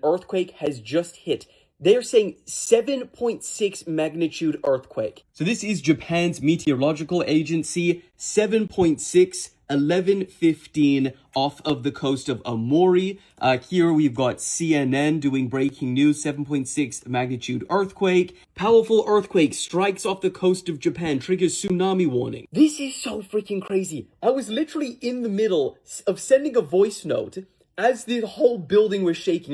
earthquake has just hit. They're saying 7.6 magnitude earthquake. So this is Japan's meteorological agency, 7.6, 11:15 off of the coast of Aomori. Here we've got CNN doing breaking news, 7.6 magnitude earthquake. Powerful earthquake strikes off the coast of Japan, triggers tsunami warning. This is so freaking crazy. I was literally in the middle of sending a voice note as the whole building was shaking.